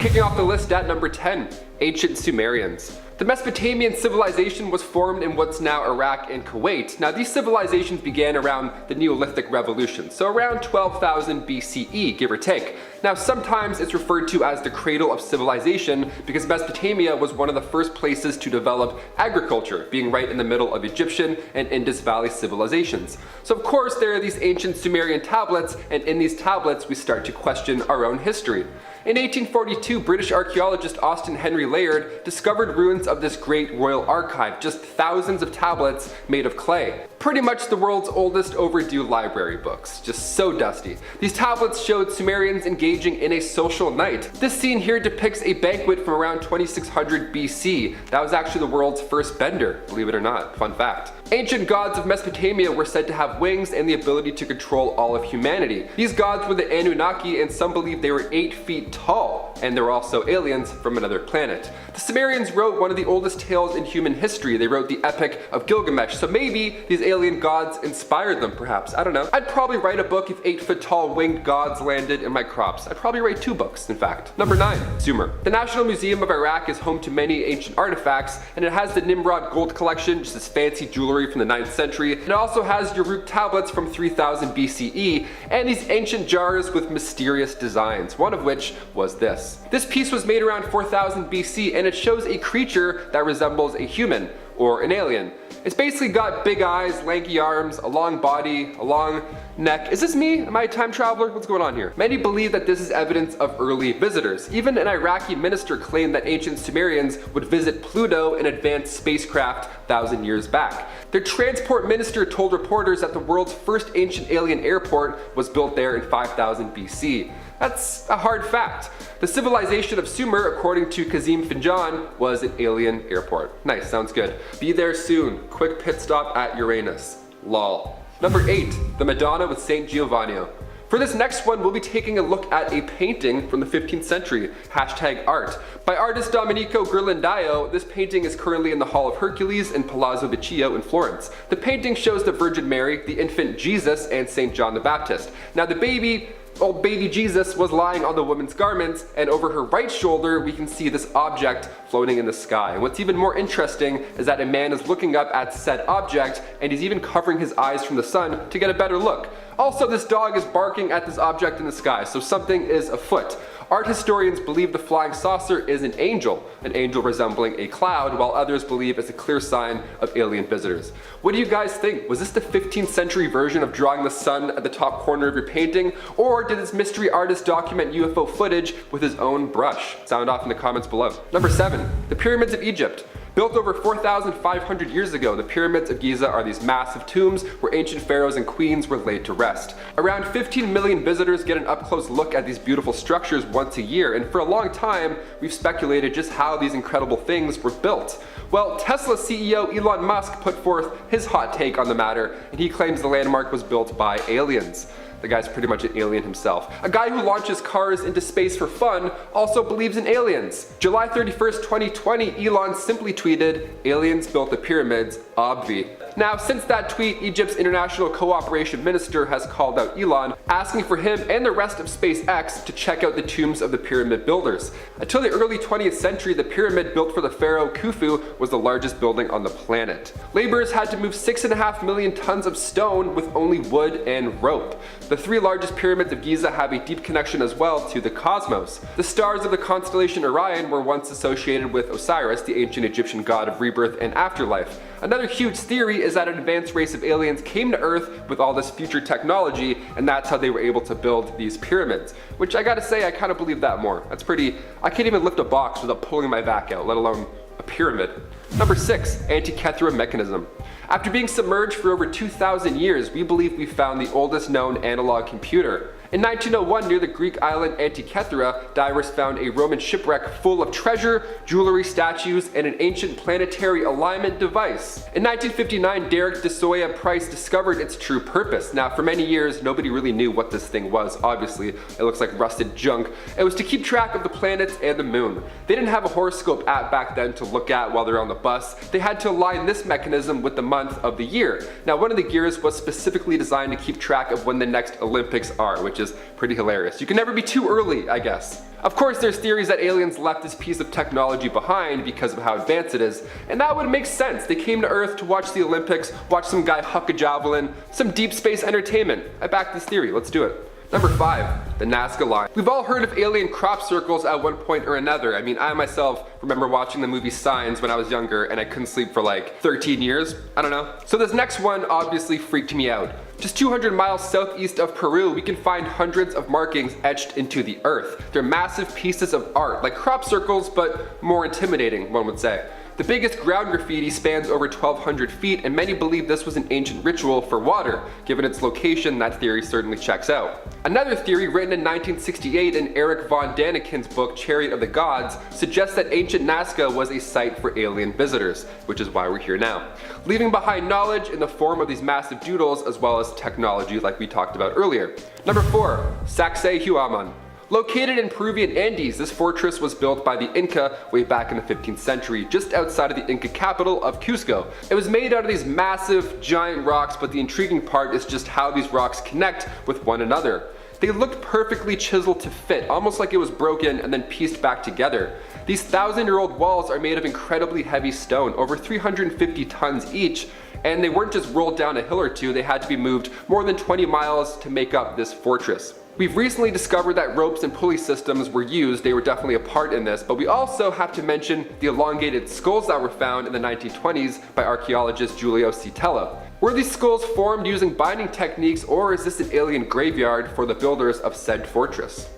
Kicking off the list at number 10, ancient Sumerians. The Mesopotamian civilization was formed in what's now Iraq and Kuwait. Now these civilizations began around the Neolithic Revolution, so around 12,000 BCE, give or take. Now sometimes it's referred to as the cradle of civilization because Mesopotamia was one of the first places to develop agriculture, being right in the middle of Egyptian and Indus Valley civilizations. So of course there are these ancient Sumerian tablets, and in these tablets we start to question our own history. In 1842, British archaeologist Austen Henry Layard discovered ruins of this great royal archive, just thousands of tablets made of clay. Pretty much the world's oldest overdue library books, just so dusty. These tablets showed Sumerians engaging in a social night. This scene here depicts a banquet from around 2600 BC. That was actually the world's first bender, believe it or not, fun fact. Ancient gods of Mesopotamia were said to have wings and the ability to control all of humanity. These gods were the Anunnaki, and some believe they were 8 feet tall, and they were also aliens from another planet. The Sumerians wrote one of the oldest tales in human history. They wrote the Epic of Gilgamesh, so maybe these alien gods inspired them, perhaps. I don't know. I'd probably write a book if 8-foot-tall winged gods landed in my crops. I'd probably write 2 books, in fact. Number 9, Sumer. The National Museum of Iraq is home to many ancient artifacts, and it has the Nimrod gold collection, just this fancy jewelry from the 9th century. It also has Uruk tablets from 3000 BCE, and these ancient jars with mysterious designs, one of which was this. This piece was made around 4000 BC, and it shows a creature that resembles a human, or an alien. It's basically got big eyes, lanky arms, a long body, a long neck. Is this me? Am I a time traveler? What's going on here? Many believe that this is evidence of early visitors. Even an Iraqi minister claimed that ancient Sumerians would visit Pluto in advanced spacecraft 1,000 years back. Their transport minister told reporters that the world's first ancient alien airport was built there in 5000 BC. That's a hard fact. The civilization of Sumer, according to Kazim Finjan, was an alien airport. Nice, sounds good. Be there soon. Quick pit stop at Uranus. Lol. Number 8, the Madonna with Saint Giovanni. For this next one, we'll be taking a look at a painting from the 15th century, #art. By artist Domenico Ghirlandaio, this painting is currently in the Hall of Hercules in Palazzo Vecchio in Florence. The painting shows the Virgin Mary, the infant Jesus, and St. John the Baptist. Now the baby Jesus was lying on the woman's garments, and over her right shoulder we can see this object floating in the sky. And what's even more interesting is that a man is looking up at said object, and he's even covering his eyes from the sun to get a better look. Also, this dog is barking at this object in the sky, so something is afoot. Art historians believe the flying saucer is an angel resembling a cloud, while others believe it's a clear sign of alien visitors. What do you guys think? Was this the 15th century version of drawing the sun at the top corner of your painting, or did this mystery artist document UFO footage with his own brush? Sound off in the comments below. Number 7, the Pyramids of Egypt. Built over 4,500 years ago, the Pyramids of Giza are these massive tombs where ancient pharaohs and queens were laid to rest. Around 15 million visitors get an up-close look at these beautiful structures once a year, and for a long time, we've speculated just how these incredible things were built. Well, Tesla CEO Elon Musk put forth his hot take on the matter, and he claims the landmark was built by aliens. The guy's pretty much an alien himself. A guy who launches cars into space for fun also believes in aliens. July 31st, 2020, Elon simply tweeted, "Aliens built the pyramids, obvi." Now, since that tweet, Egypt's International Cooperation Minister has called out Elon, asking for him and the rest of SpaceX to check out the tombs of the pyramid builders. Until the early 20th century, the pyramid built for the pharaoh Khufu was the largest building on the planet. Laborers had to move 6.5 million tons of stone with only wood and rope. The 3 largest pyramids of Giza have a deep connection as well to the cosmos. The stars of the constellation Orion were once associated with Osiris, the ancient Egyptian god of rebirth and afterlife. Another huge theory is that an advanced race of aliens came to Earth with all this future technology, and that's how they were able to build these pyramids. Which I gotta say, I kind of believe that more. That's pretty, I can't even lift a box without pulling my back out, let alone a pyramid. Number 6, Antikythera mechanism. After being submerged for over 2,000 years, we believe we found the oldest known analog computer. In 1901, near the Greek island Antikythera, divers found a Roman shipwreck full of treasure, jewelry, statues, and an ancient planetary alignment device. In 1959, Derek de Soya Price discovered its true purpose. Now, for many years, nobody really knew what this thing was, obviously. It looks like rusted junk. It was to keep track of the planets and the moon. They didn't have a horoscope app back then to look at while they're on the bus. They had to align this mechanism with the month of the year. Now, one of the gears was specifically designed to keep track of when the next Olympics are, which is pretty hilarious. You can never be too early, I guess. Of course, there's theories that aliens left this piece of technology behind because of how advanced it is, and that would make sense. They came to Earth to watch the Olympics, watch some guy huck a javelin, some deep space entertainment. I back this theory, let's do it. Number 5, the Nazca line. We've all heard of alien crop circles at one point or another. I mean, I myself remember watching the movie Signs when I was younger and I couldn't sleep for like 13 years. I don't know. So this next one obviously freaked me out. Just 200 miles southeast of Peru, we can find hundreds of markings etched into the earth. They're massive pieces of art, like crop circles, but more intimidating, one would say. The biggest ground graffiti spans over 1,200 feet, and many believe this was an ancient ritual for water. Given its location, that theory certainly checks out. Another theory, written in 1968 in Eric von Daniken's book Chariot of the Gods, suggests that ancient Nazca was a site for alien visitors, which is why we're here now. Leaving behind knowledge in the form of these massive doodles, as well as technology like we talked about earlier. Number 4, Sacsayhuaman. Located in Peruvian Andes, this fortress was built by the Inca way back in the 15th century, just outside of the Inca capital of Cusco. It was made out of these massive, giant rocks, but the intriguing part is just how these rocks connect with one another. They looked perfectly chiseled to fit, almost like it was broken and then pieced back together. These 1,000-year-old walls are made of incredibly heavy stone, over 350 tons each, and they weren't just rolled down a hill or two, they had to be moved more than 20 miles to make up this fortress. We've recently discovered that ropes and pulley systems were used, they were definitely a part in this, but we also have to mention the elongated skulls that were found in the 1920s by archaeologist Giulio Citella. Were these skulls formed using binding techniques, or is this an alien graveyard for the builders of said fortress?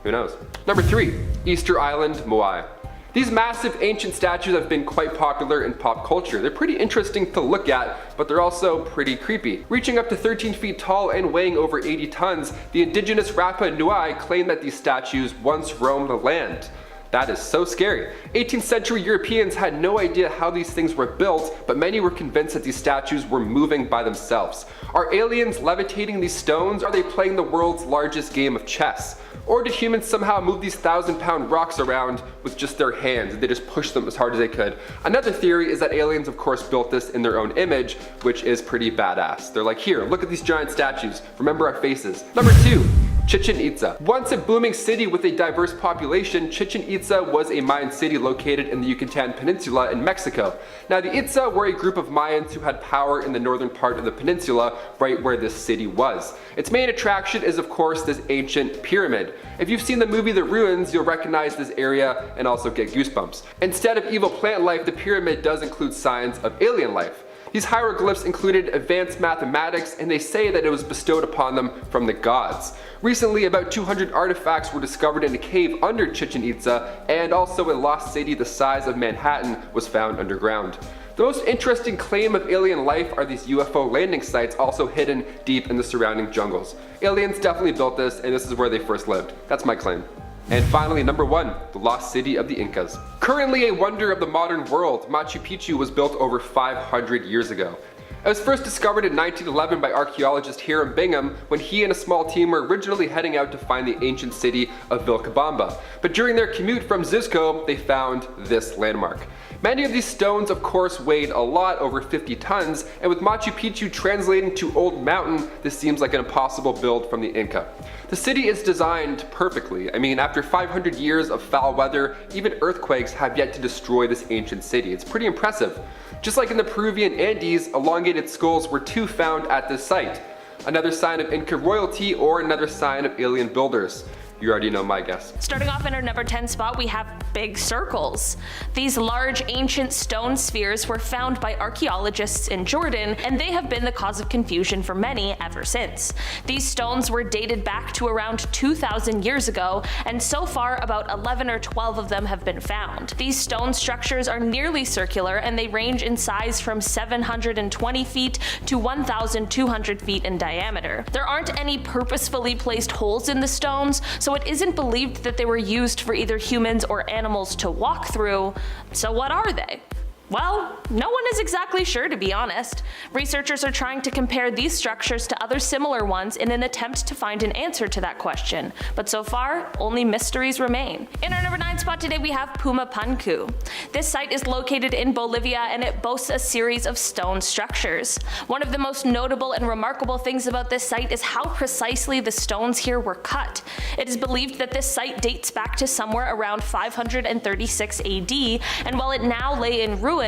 Who knows? Number 3, Easter Island, Moai. These massive ancient statues have been quite popular in pop culture. They're pretty interesting to look at, but they're also pretty creepy. Reaching up to 13 feet tall and weighing over 80 tons, the indigenous Rapa Nui claim that these statues once roamed the land. That is so scary. 18th century Europeans had no idea how these things were built, but many were convinced that these statues were moving by themselves. Are aliens levitating these stones? Are they playing the world's largest game of chess? Or did humans somehow move these 1,000-pound rocks around with just their hands? They just pushed them as hard as they could. Another theory is that aliens of course built this in their own image, which is pretty badass. They're like, here, look at these giant statues, remember our faces. Number 2, Chichen Itza. Once a booming city with a diverse population, Chichen Itza was a Mayan city located in the Yucatan Peninsula in Mexico. Now the Itza were a group of Mayans who had power in the northern part of the peninsula, right where this city was. Its main attraction is of course this ancient pyramid. If you've seen the movie The Ruins, you'll recognize this area and also get goosebumps. Instead of evil plant life, the pyramid does include signs of alien life. These hieroglyphs included advanced mathematics, and they say that it was bestowed upon them from the gods. Recently, about 200 artifacts were discovered in a cave under Chichen Itza, and also a lost city the size of Manhattan was found underground. The most interesting claim of alien life are these UFO landing sites also hidden deep in the surrounding jungles. Aliens definitely built this, and this is where they first lived. That's my claim. And finally, number 1, the lost city of the Incas. Currently a wonder of the modern world, Machu Picchu was built over 500 years ago. It was first discovered in 1911 by archaeologist Hiram Bingham when he and a small team were originally heading out to find the ancient city of Vilcabamba. But during their commute from Cuzco, they found this landmark. Many of these stones of course weighed a lot, over 50 tons, and with Machu Picchu translating to Old Mountain, this seems like an impossible build from the Inca. The city is designed perfectly. I mean, after 500 years of foul weather, even earthquakes have yet to destroy this ancient city. It's pretty impressive. Just like in the Peruvian Andes, elongated skulls were too found at this site. Another sign of Inca royalty or another sign of alien builders. You already know my guess. Starting off in our number 10 spot, we have big circles. These large ancient stone spheres were found by archaeologists in Jordan, and they have been the cause of confusion for many ever since. These stones were dated back to around 2,000 years ago, and so far about 11 or 12 of them have been found. These stone structures are nearly circular, and they range in size from 720 feet to 1,200 feet in diameter. There aren't any purposefully placed holes in the stones, so it isn't believed that they were used for either humans or animals to walk through. So what are they? Well, no one is exactly sure, to be honest. Researchers are trying to compare these structures to other similar ones in an attempt to find an answer to that question, but so far, only mysteries remain. In our number 9 spot today, we have Pumapunku. This site is located in Bolivia and it boasts a series of stone structures. One of the most notable and remarkable things about this site is how precisely the stones here were cut. It is believed that this site dates back to somewhere around 536 AD, and while it now lay in ruins,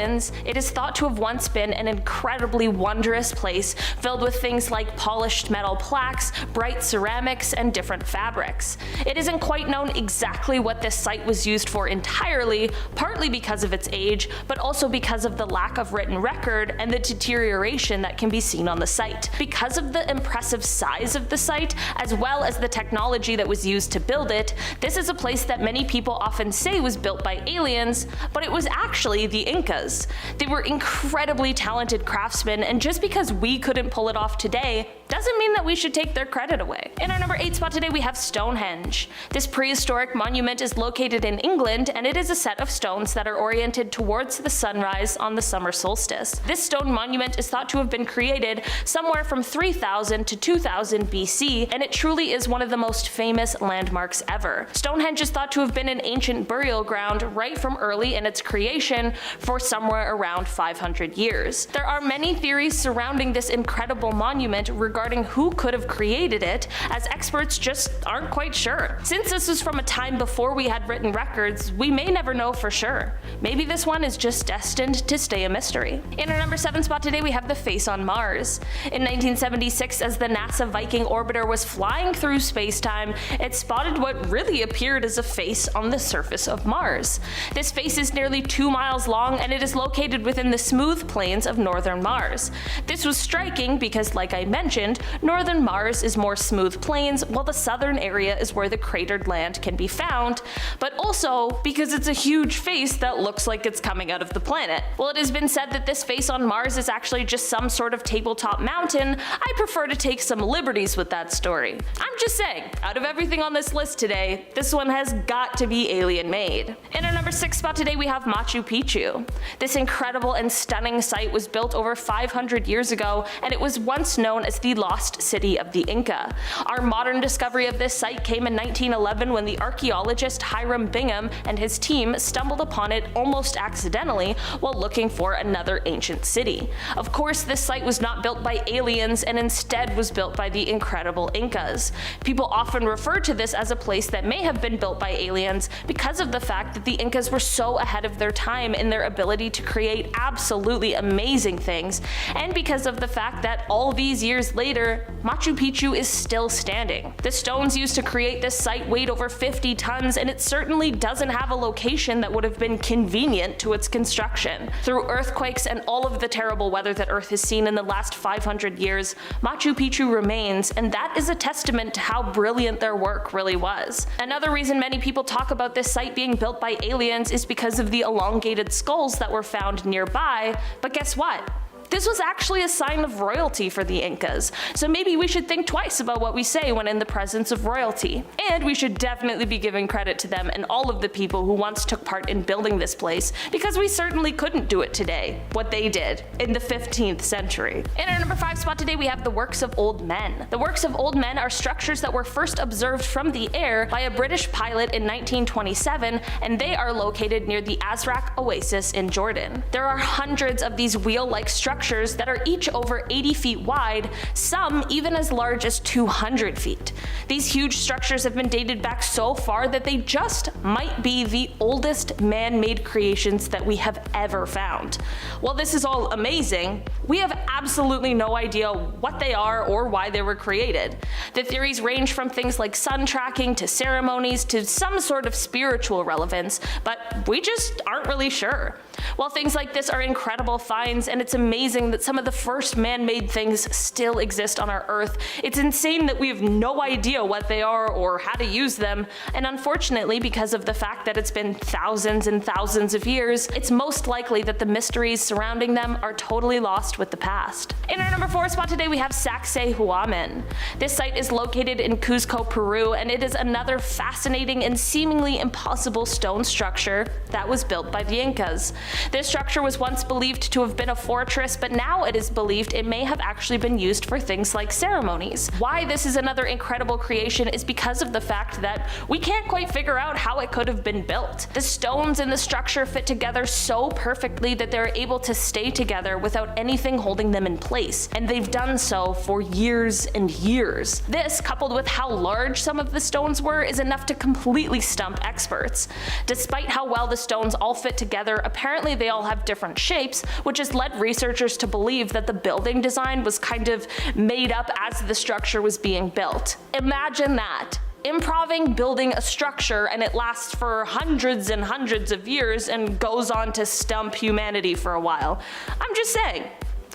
it is thought to have once been an incredibly wondrous place filled with things like polished metal plaques, bright ceramics, and different fabrics. It isn't quite known exactly what this site was used for entirely, partly because of its age, but also because of the lack of written record and the deterioration that can be seen on the site. Because of the impressive size of the site, as well as the technology that was used to build it, this is a place that many people often say was built by aliens, but it was actually the Incas. They were incredibly talented craftsmen, and just because we couldn't pull it off today doesn't mean that we should take their credit away. In our number 8 spot today, we have Stonehenge. This prehistoric monument is located in England, and it is a set of stones that are oriented towards the sunrise on the summer solstice. This stone monument is thought to have been created somewhere from 3000 to 2000 BC, and it truly is one of the most famous landmarks ever. Stonehenge is thought to have been an ancient burial ground right from early in its creation for somewhere around 500 years. There are many theories surrounding this incredible monument regarding who could have created it, as experts just aren't quite sure. Since this was from a time before we had written records, we may never know for sure. Maybe this one is just destined to stay a mystery. In our number 7 spot today, we have the face on Mars. In 1976, as the NASA Viking orbiter was flying through space-time, it spotted what really appeared as a face on the surface of Mars. This face is nearly 2 miles long, and it is located within the smooth plains of northern Mars. This was striking because, like I mentioned, northern Mars is more smooth plains, while the southern area is where the cratered land can be found, but also because it's a huge face that looks like it's coming out of the planet. While it has been said that this face on Mars is actually just some sort of tabletop mountain, I prefer to take some liberties with that story. I'm just saying, out of everything on this list today, this one has got to be alien made. In our number 6 spot today, we have Machu Picchu. This incredible and stunning site was built over 500 years ago, and it was once known as the lost city of the Inca. Our modern discovery of this site came in 1911 when the archaeologist Hiram Bingham and his team stumbled upon it almost accidentally while looking for another ancient city. Of course, this site was not built by aliens and instead was built by the incredible Incas. People often refer to this as a place that may have been built by aliens because of the fact that the Incas were so ahead of their time in their ability to create absolutely amazing things, and because of the fact that all these years later, Machu Picchu is still standing. The stones used to create this site weighed over 50 tons, and it certainly doesn't have a location that would have been convenient to its construction. Through earthquakes and all of the terrible weather that Earth has seen in the last 500 years, Machu Picchu remains, and that is a testament to how brilliant their work really was. Another reason many people talk about this site being built by aliens is because of the elongated skulls that were found nearby, but guess what? This was actually a sign of royalty for the Incas, so maybe we should think twice about what we say when in the presence of royalty. And we should definitely be giving credit to them and all of the people who once took part in building this place, because we certainly couldn't do it today, what they did in the 15th century. In our number 5 spot today, we have the works of old men. The works of old men are structures that were first observed from the air by a British pilot in 1927, and they are located near the Azraq Oasis in Jordan. There are hundreds of these wheel-like structures that are each over 80 feet wide, some even as large as 200 feet. These huge structures have been dated back so far that they just might be the oldest man-made creations that we have ever found. While this is all amazing, we have absolutely no idea what they are or why they were created. The theories range from things like sun tracking to ceremonies to some sort of spiritual relevance, but we just aren't really sure. While things like this are incredible finds, and it's amazing amazing that some of the first man-made things still exist on our Earth. It's insane that we have no idea what they are or how to use them, and unfortunately, because of the fact that it's been thousands and thousands of years, it's most likely that the mysteries surrounding them are totally lost with the past. In our number 4 spot today, we have Sacsayhuaman. This site is located in Cuzco, Peru, and it is another fascinating and seemingly impossible stone structure that was built by the Incas. This structure was once believed to have been a fortress, but now it is believed it may have actually been used for things like ceremonies. Why this is another incredible creation is because of the fact that we can't quite figure out how it could have been built. The stones in the structure fit together so perfectly that they're able to stay together without anything holding them in place, and they've done so for years and years. This, coupled with how large some of the stones were, is enough to completely stump experts. Despite how well the stones all fit together, apparently they all have different shapes, which has led researchers to believe that the building design was kind of made up as the structure was being built. Imagine that. Improving building a structure and it lasts for hundreds and hundreds of years and goes on to stump humanity for a while. I'm just saying.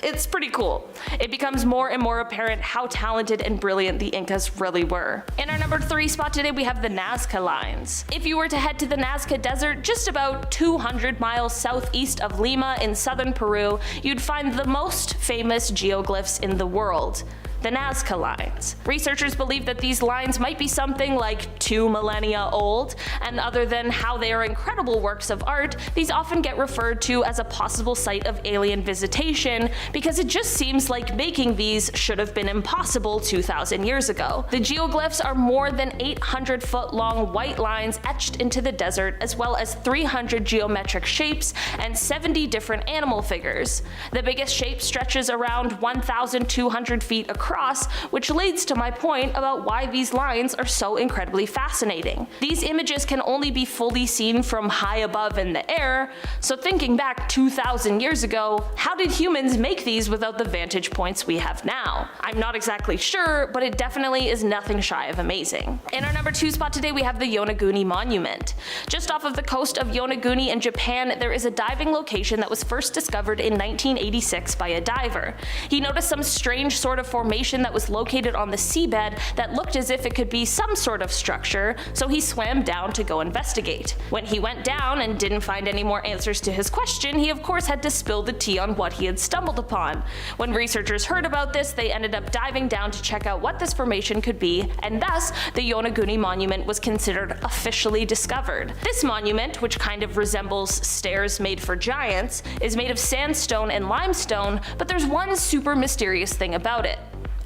It's pretty cool. It becomes more and more apparent how talented and brilliant the Incas really were. In our number 3 spot today, we have the Nazca Lines. If you were to head to the Nazca Desert, just about 200 miles southeast of Lima in southern Peru, you'd find the most famous geoglyphs in the world. The Nazca Lines. Researchers believe that these lines might be something like 2 millennia old, and other than how they are incredible works of art, these often get referred to as a possible site of alien visitation because it just seems like making these should have been impossible 2,000 years ago. The geoglyphs are more than 800-foot long white lines etched into the desert, as well as 300 geometric shapes and 70 different animal figures. The biggest shape stretches around 1,200 feet across, which leads to my point about why these lines are so incredibly fascinating. These images can only be fully seen from high above in the air, so thinking back 2,000 years ago, how did humans make these without the vantage points we have now? I'm not exactly sure, but it definitely is nothing shy of amazing. In our number 2 spot today, we have the Yonaguni Monument. Just off of the coast of Yonaguni in Japan, there is a diving location that was first discovered in 1986 by a diver. He noticed some strange sort of formation that was located on the seabed that looked as if it could be some sort of structure, so he swam down to go investigate. When he went down and didn't find any more answers to his question, he of course had to spill the tea on what he had stumbled upon. When researchers heard about this, they ended up diving down to check out what this formation could be, and thus the Yonaguni Monument was considered officially discovered. This monument, which kind of resembles stairs made for giants, is made of sandstone and limestone, but there's one super mysterious thing about it.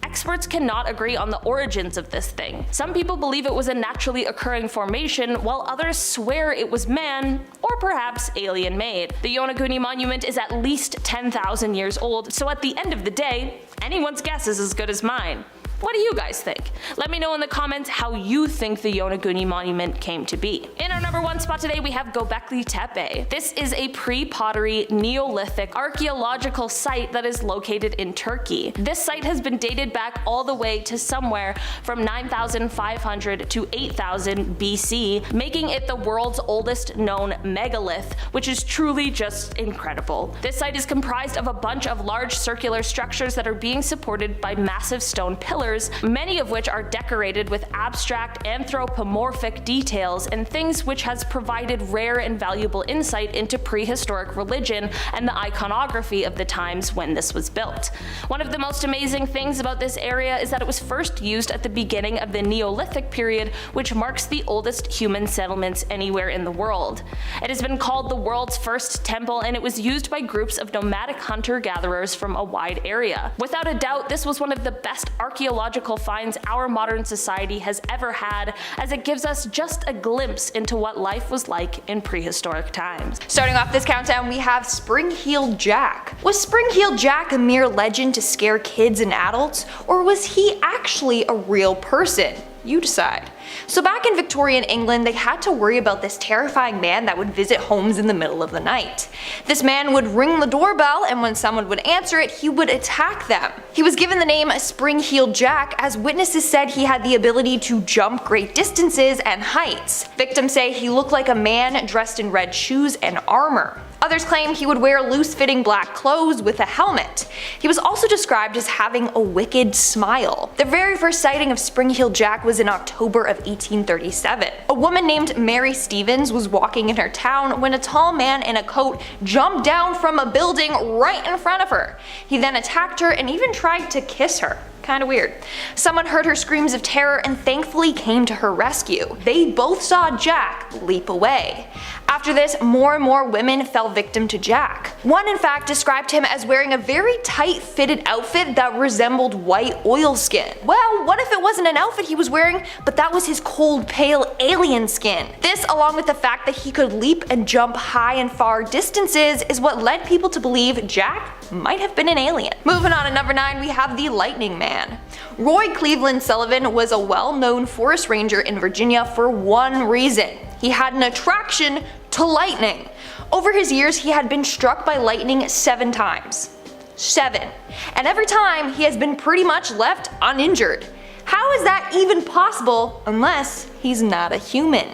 Experts cannot agree on the origins of this thing. Some people believe it was a naturally occurring formation, while others swear it was man, or perhaps alien made. The Yonaguni Monument is at least 10,000 years old, so at the end of the day, anyone's guess is as good as mine. What do you guys think? Let me know in the comments how you think the Yonaguni Monument came to be. In our number 1 spot today, we have Göbekli Tepe. This is a pre-pottery Neolithic archaeological site that is located in Turkey. This site has been dated back all the way to somewhere from 9,500 to 8,000 BC, making it the world's oldest known megalith, which is truly just incredible. This site is comprised of a bunch of large circular structures that are being supported by massive stone pillars, many of which are decorated with abstract anthropomorphic details and things which has provided rare and valuable insight into prehistoric religion and the iconography of the times when this was built. One of the most amazing things about this area is that it was first used at the beginning of the Neolithic period, which marks the oldest human settlements anywhere in the world. It has been called the world's first temple, and it was used by groups of nomadic hunter-gatherers from a wide area. Without a doubt, this was one of the best archaeological finds our modern society has ever had, as it gives us just a glimpse into what life was like in prehistoric times. Starting off this countdown, we have Spring-Heeled Jack. Was Spring-Heeled Jack a mere legend to scare kids and adults, or was he actually a real person? You decide. So back in Victorian England, they had to worry about this terrifying man that would visit homes in the middle of the night. This man would ring the doorbell, and when someone would answer it, he would attack them. He was given the name Spring-Heeled Jack, as witnesses said he had the ability to jump great distances and heights. Victims say he looked like a man dressed in red shoes and armor. Others claim he would wear loose-fitting black clothes with a helmet. He was also described as having a wicked smile. The very first sighting of Spring-Heeled Jack was in October of 1837. A woman named Mary Stevens was walking in her town when a tall man in a coat jumped down from a building right in front of her. He then attacked her and even tried to kiss her. Kinda weird. Someone heard her screams of terror and thankfully came to her rescue. They both saw Jack leap away. After this, more and more women fell victim to Jack. One in fact described him as wearing a very tight-fitted outfit that resembled white oilskin. Well, what if it wasn't an outfit he was wearing, but that was his cold, pale alien skin? This, along with the fact that he could leap and jump high and far distances, is what led people to believe Jack might have been an alien. Moving on to number 9, we have the Lightning Man. Roy Cleveland Sullivan was a well-known forest ranger in Virginia for one reason. He had an attraction to lightning. Over his years, he had been struck by lightning 7 times. 7. And every time, he has been pretty much left uninjured. How is that even possible unless he's not a human?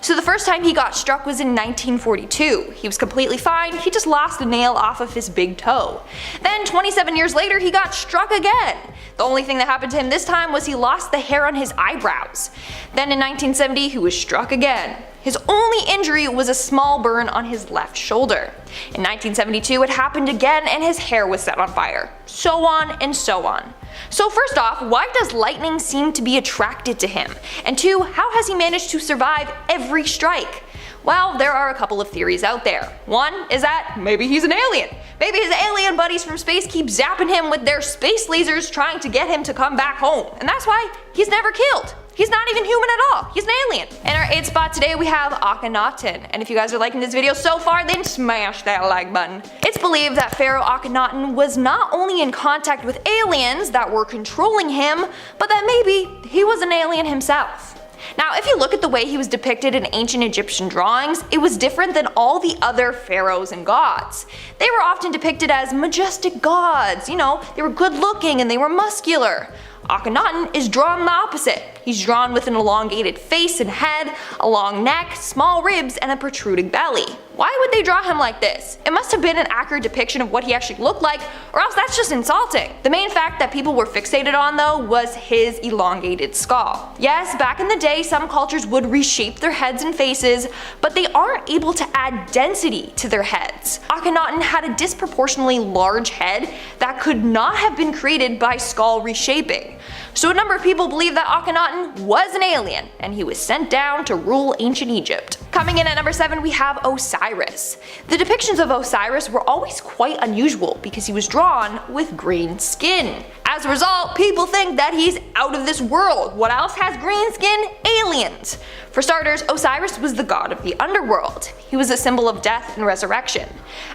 So the first time he got struck was in 1942. He was completely fine, he just lost a nail off of his big toe. Then 27 years later he got struck again. The only thing that happened to him this time was he lost the hair on his eyebrows. Then in 1970 he was struck again. His only injury was a small burn on his left shoulder. In 1972 it happened again and his hair was set on fire. So on and so on. So first off, why does lightning seem to be attracted to him? And 2, how has he managed to survive every strike? Well, there are a couple of theories out there. One is that maybe he's an alien. Maybe his alien buddies from space keep zapping him with their space lasers trying to get him to come back home. And that's why he's never killed. He's not even human at all. He's an alien. In our 8th spot today we have Akhenaten. And if you guys are liking this video so far, then smash that like button. It's believed that Pharaoh Akhenaten was not only in contact with aliens that were controlling him, but that maybe he was an alien himself. Now, if you look at the way he was depicted in ancient Egyptian drawings, it was different than all the other pharaohs and gods. They were often depicted as majestic gods, they were good looking and they were muscular. Akhenaten is drawn the opposite. He's drawn with an elongated face and head, a long neck, small ribs, and a protruding belly. Why would they draw him like this? It must have been an accurate depiction of what he actually looked like, or else that's just insulting. The main fact that people were fixated on though was his elongated skull. Yes, back in the day some cultures would reshape their heads and faces, but they aren't able to add density to their heads. Akhenaten had a disproportionately large head that could not have been created by skull reshaping. So a number of people believe that Akhenaten was an alien, and he was sent down to rule ancient Egypt. Coming in at number 7 we have Osiris. The depictions of Osiris were always quite unusual because he was drawn with green skin. As a result, people think that he's out of this world. What else has green skin? Aliens. For starters, Osiris was the god of the underworld. He was a symbol of death and resurrection.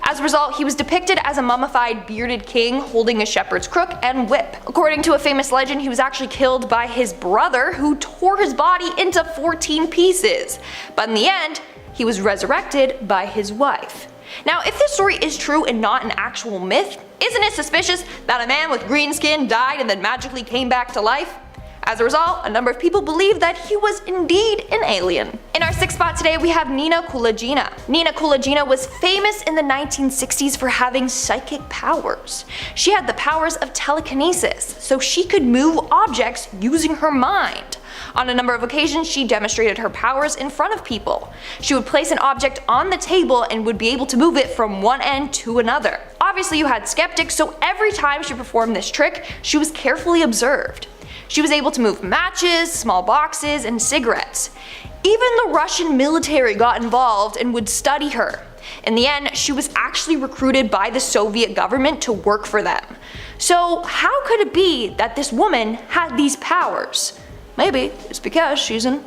As a result, he was depicted as a mummified bearded king holding a shepherd's crook and whip. According to a famous legend, he was actually killed by his brother who tore his body into 14 pieces. But in the end, he was resurrected by his wife. Now, if this story is true and not an actual myth, isn't it suspicious that a man with green skin died and then magically came back to life? As a result, a number of people believe that he was indeed an alien. In our 6th spot today we have Nina Kulagina. Nina Kulagina was famous in the 1960s for having psychic powers. She had the powers of telekinesis, so she could move objects using her mind. On a number of occasions, she demonstrated her powers in front of people. She would place an object on the table and would be able to move it from one end to another. Obviously you had skeptics, so every time she performed this trick, she was carefully observed. She was able to move matches, small boxes, and cigarettes. Even the Russian military got involved and would study her. In the end, she was actually recruited by the Soviet government to work for them. So how could it be that this woman had these powers? Maybe it's because she's an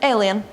alien.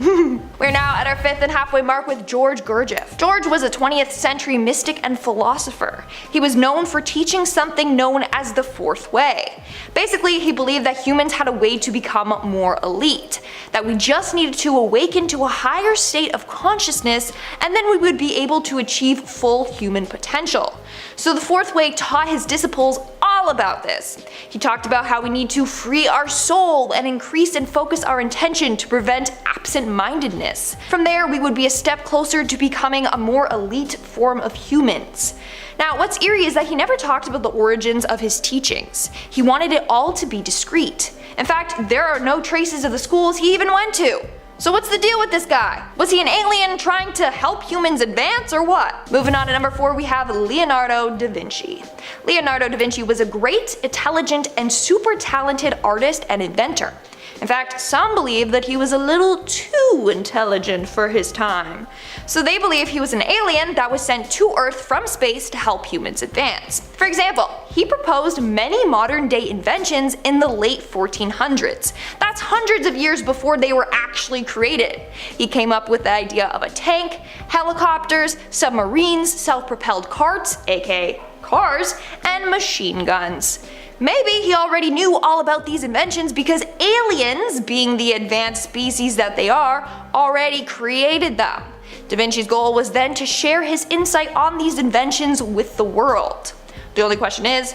We're now at our 5th and halfway mark with George Gurdjieff. George was a 20th century mystic and philosopher. He was known for teaching something known as the fourth way. Basically, he believed that humans had a way to become more elite, that we just needed to awaken to a higher state of consciousness, and then we would be able to achieve full human potential. So the fourth way taught his disciples all about this. He talked about how we need to free our soul and increase and focus our intention to prevent absent-mindedness. From there, we would be a step closer to becoming a more elite form of humans. Now, what's eerie is that he never talked about the origins of his teachings. He wanted it all to be discreet. In fact, there are no traces of the schools he even went to. So what's the deal with this guy? Was he an alien trying to help humans advance or what? Moving on to number 4, we have Leonardo da Vinci. Leonardo da Vinci was a great, intelligent, and super talented artist and inventor. In fact, some believe that he was a little too intelligent for his time. So they believe he was an alien that was sent to Earth from space to help humans advance. For example, he proposed many modern day inventions in the late 1400s. That's hundreds of years before they were actually created. He came up with the idea of a tank, helicopters, submarines, self-propelled carts, aka cars, and machine guns. Maybe he already knew all about these inventions because aliens, being the advanced species that they are, already created them. Da Vinci's goal was then to share his insight on these inventions with the world. The only question is,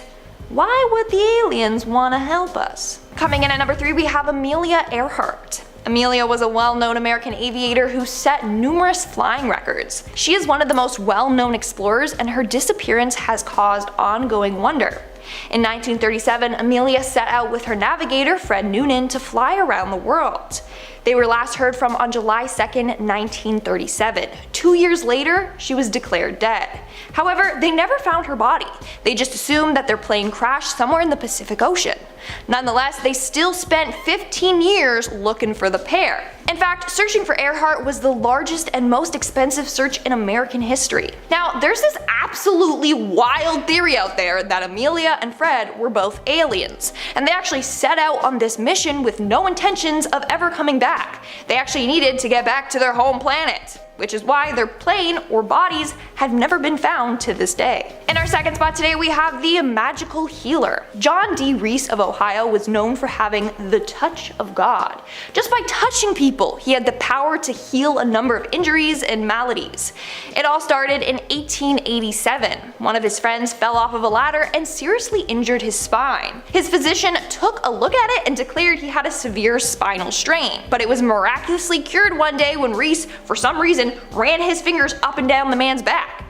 why would the aliens want to help us? Coming in at number 3, we have Amelia Earhart. Amelia was a well-known American aviator who set numerous flying records. She is one of the most well-known explorers, and her disappearance has caused ongoing wonder. In 1937, Amelia set out with her navigator, Fred Noonan, to fly around the world. They were last heard from on July 2nd, 1937. 2 years later, she was declared dead. However, they never found her body. They just assumed that their plane crashed somewhere in the Pacific Ocean. Nonetheless, they still spent 15 years looking for the pair. In fact, searching for Earhart was the largest and most expensive search in American history. Now, there's this absolutely wild theory out there that Amelia and Fred were both aliens, and they actually set out on this mission with no intentions of ever coming back. They actually needed to get back to their home planet, which is why their plane or bodies have never been found to this day. In our second spot today, we have the magical healer. John D. Reese of Ohio was known for having the touch of God. Just by touching people, he had the power to heal a number of injuries and maladies. It all started in 1887. One of his friends fell off of a ladder and seriously injured his spine. His physician took a look at it and declared he had a severe spinal strain, but it was miraculously cured one day when Reese, for some reason, ran his fingers up and down the man's back.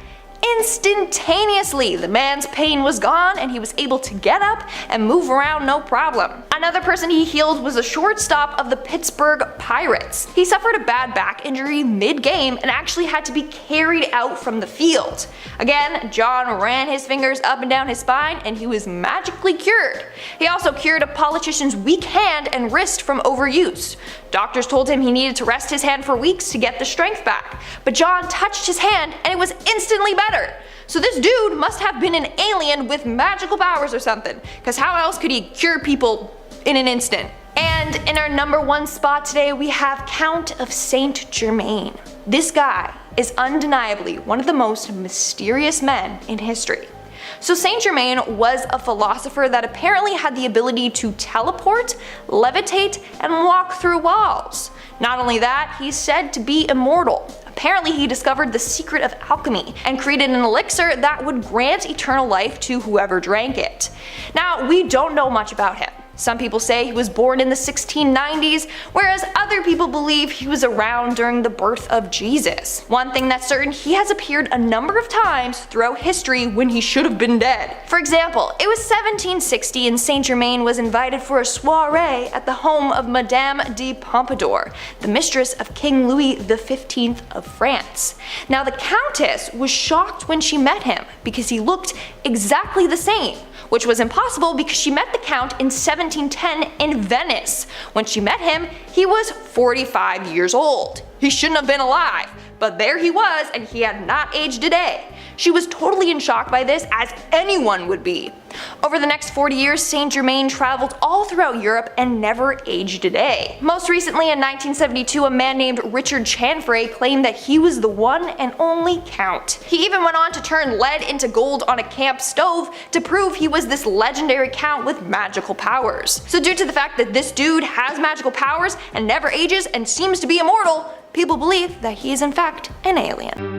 Instantaneously, the man's pain was gone and he was able to get up and move around no problem. Another person he healed was a shortstop of the Pittsburgh Pirates. He suffered a bad back injury mid-game and actually had to be carried out from the field. Again, John ran his fingers up and down his spine and he was magically cured. He also cured a politician's weak hand and wrist from overuse. Doctors told him he needed to rest his hand for weeks to get the strength back, but John touched his hand and it was instantly better. So this dude must have been an alien with magical powers or something, because how else could he cure people in an instant? And in our number 1 spot today, we have Count of Saint Germain. This guy is undeniably one of the most mysterious men in history. So Saint Germain was a philosopher that apparently had the ability to teleport, levitate, and walk through walls. Not only that, he's said to be immortal. Apparently he discovered the secret of alchemy and created an elixir that would grant eternal life to whoever drank it. Now, we don't know much about him. Some people say he was born in the 1690s, whereas other people believe he was around during the birth of Jesus. One thing that's certain, he has appeared a number of times throughout history when he should have been dead. For example, it was 1760 and Saint Germain was invited for a soiree at the home of Madame de Pompadour, the mistress of King Louis XV of France. Now the Countess was shocked when she met him because he looked exactly the same, which was impossible because she met the Count in 1710 in Venice. When she met him, he was 45 years old. He shouldn't have been alive. but there he was, and he had not aged a day. She was totally in shock by this, as anyone would be. Over the next 40 years, Saint Germain traveled all throughout Europe and never aged a day. Most recently in 1972, a man named Richard Chanfray claimed that he was the one and only Count. He even went on to turn lead into gold on a camp stove to prove he was this legendary Count with magical powers. So due to the fact that this dude has magical powers and never ages and seems to be immortal, people believe that he is in fact an alien.